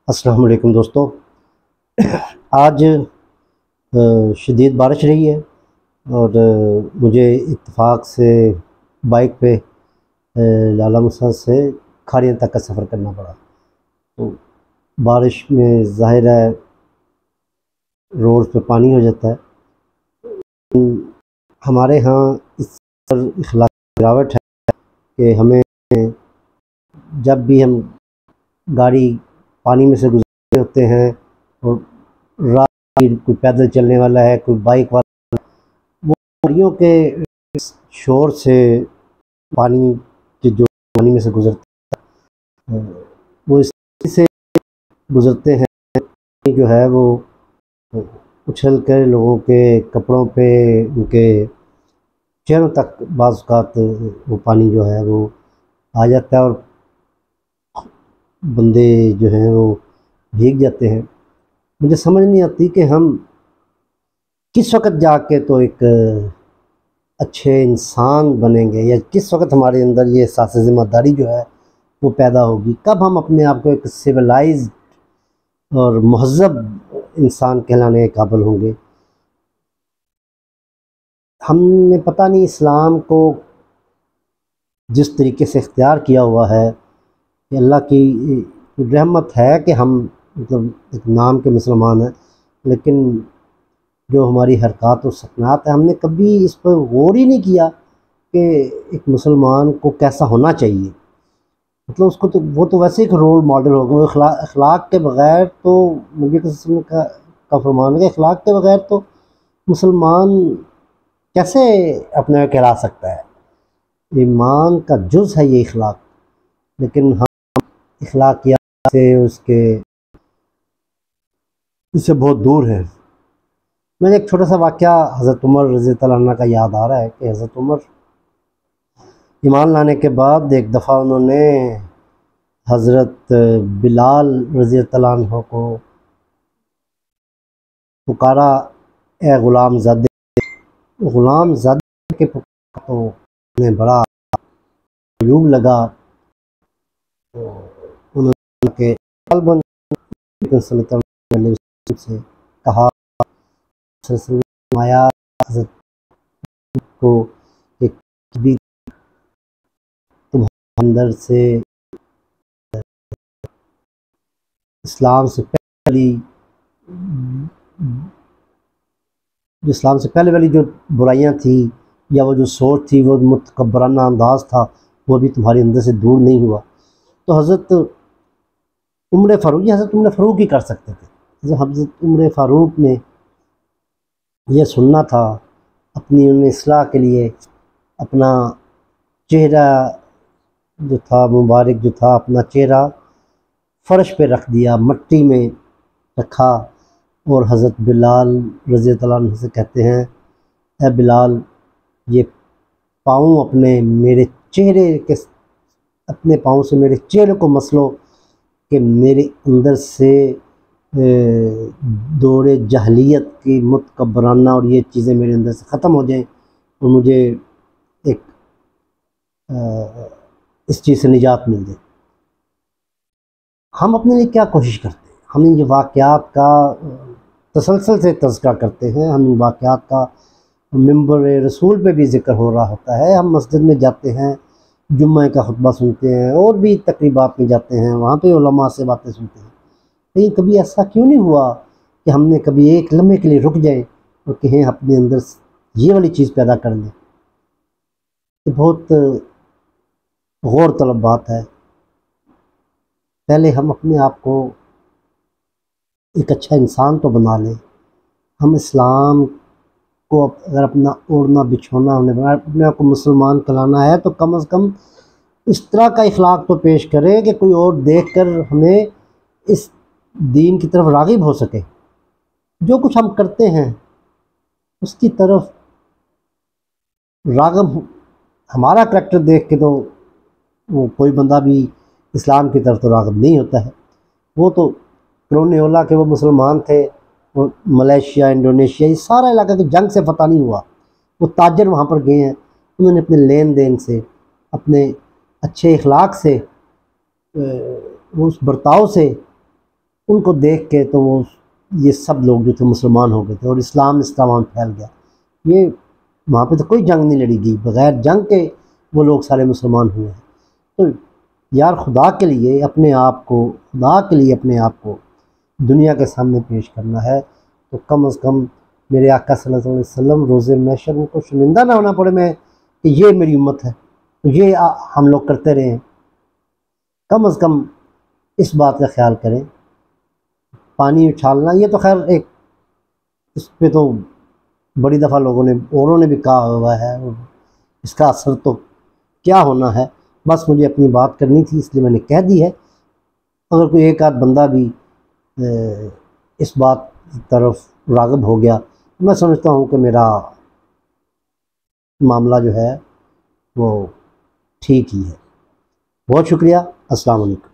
अस्सलाम वालेकुम दोस्तों। आज शदीद बारिश रही है और मुझे इत्तेफाक से बाइक पे लाला मुसा से खारियन तक का सफ़र करना पड़ा। तो बारिश में ज़ाहिर है रोड पे पानी हो जाता है। हमारे यहाँ इस पर इखलाकी गिरावट है कि हमें जब भी हम गाड़ी पानी में से गुजर होते हैं और राह कोई पैदल चलने वाला है, कोई बाइक वाला, वो गाड़ियों के शोर से पानी के जो पानी में से गुजरते हैं वो इस से गुजरते हैं, जो है वो उछल कर लोगों के कपड़ों पे, उनके चेहरों तक बाज़ औक़ात वो पानी जो है वो आ जाता है और बंदे जो हैं वो भीग जाते हैं। मुझे समझ नहीं आती कि हम किस वक़्त जाके तो एक अच्छे इंसान बनेंगे या किस वक़्त हमारे अंदर ये एहसास ज़िम्मेदारी जो है वो पैदा होगी। कब हम अपने आप को एक सिविलाइज्ड और महज़ब इंसान कहलाने के काबिल होंगे। हमने पता नहीं इस्लाम को जिस तरीके से इख्तियार किया हुआ है कि अल्लाह की रहमत है कि हम मतलब एक नाम के मुसलमान हैं, लेकिन जो हमारी हरकत और सकनात है, हमने कभी इस पर गौर ही नहीं किया कि एक मुसलमान को कैसा होना चाहिए। मतलब उसको तो वो तो वैसे एक रोल मॉडल होगा। वो अखलाक के बग़ैर तो नबी का फरमान है कि अखलाक के बग़ैर तो मुसलमान कैसे अपने कहला सकता है। ईमान का जुज़ है ये अखलाक, लेकिन हम अखलाकियात से उसके इससे बहुत दूर है। मैंने एक छोटा सा वाक़या हज़रत उमर रज़ी अल्लाह अन्हु का याद आ रहा है कि हज़रत उमर ईमान लाने के बाद एक दफ़ा उन्होंने हज़रत बिलाल रज़ी अल्लाह अन्हु को पुकारा, ए ग़ुलाम ज़ादे के पुकारा तो उन्हें बड़ा अयूब लगा। तो उन्होंने के से कहा आया हज़रत को कि कभी तुम अंदर से इस्लाम से पहले वाली जो बुराइयां थी या वो जो सोच थी, वो मुतकब्बराना अंदाज़ था, वो भी तुम्हारे अंदर से दूर नहीं हुआ। तो हज़रत उमर फ़ारूक ही कर सकते थे। हज़रत उमर फ़ारूक ने यह सुनना था, अपनी उन्हें इस्लाह के लिए अपना चेहरा जो था मुबारक जो था, अपना चेहरा फ़र्श पे रख दिया, मट्टी में रखा और हज़रत बिलाल रज़ी अल्लाह अन्हु से कहते हैं, ए बिलाल, ये पाँव अपने मेरे चेहरे के अपने पाँव से मेरे चेहरे को मसलो कि मेरे अंदर से दौरे जहलियत की मुतकब्बराना और ये चीज़ें मेरे अंदर से ख़त्म हो जाएं और मुझे एक इस चीज़ से निजात मिल जाए। हम अपने लिए क्या कोशिश करते हैं? हम इन वाक़यात का तसलसल से तज़किरा करते हैं, हम इन वाक़यात का मिंबर रसूल पे भी ज़िक्र हो रहा होता है। हम मस्जिद में जाते हैं, जुम्मे का खुतबा सुनते हैं और भी तकरीबात में जाते हैं, वहाँ पे उलमा से बातें सुनते हैं। लेकिन कभी ऐसा क्यों नहीं हुआ कि हमने कभी एक लम्हे के लिए रुक जाए और कहें अपने अंदर ये वाली चीज़ पैदा कर लें। ये बहुत गौर तलब बात है। पहले हम अपने आप को एक अच्छा इंसान तो बना लें। हम इस्लाम को अगर अपना ओढ़ना बिछोना हमने बना, अपने आप को मुसलमान कहलाना है, तो कम से कम इस तरह का इखलाक तो पेश करें कि कोई और देखकर हमें इस दीन की तरफ राग़िब हो सके। जो कुछ हम करते हैं उसकी तरफ राग़िब, हमारा करैक्टर देख के तो वो कोई बंदा भी इस्लाम की तरफ तो राग़िब नहीं होता है। वो तो क्रोनियोला के वो मुसलमान थे, वो मलेशिया, इंडोनेशिया, ये सारा इलाका की जंग से फ़तह नहीं हुआ। वो ताजर वहाँ पर गए हैं, उन्होंने अपने लेन देन से, अपने अच्छे इखलाक से, उस बर्ताव से उनको देख के तो वो ये सब लोग जो थे मुसलमान हो गए थे और इस्लाम वहाँ फैल गया। ये वहाँ पे तो कोई जंग नहीं लड़ी गई, बग़ैर जंग के वो लोग सारे मुसलमान हुए हैं। तो यार खुदा के लिए अपने आप को, खुदा के लिए अपने आप को दुनिया के सामने पेश करना है, तो कम से कम मेरे आका सल्लल्लाहु अलैहि वसल्लम रोज़े महशर उनको शर्मिंदा ना होना पड़े मैं कि ये मेरी उम्मत है, तो ये हम लोग करते रहें। कम से कम इस बात का ख्याल करें। पानी उछालना ये तो खैर एक, इस पे तो बड़ी दफ़ा लोगों ने, औरों ने भी कहा हुआ है, और इसका असर तो क्या होना है। बस मुझे अपनी बात करनी थी इसलिए मैंने कह दी है। अगर कोई एक आध बंदा भी इस बात की तरफ राग़िब हो गया, मैं समझता हूँ कि मेरा मामला जो है वो ठीक ही है। बहुत शुक्रिया। अस्सलाम वालेकुम।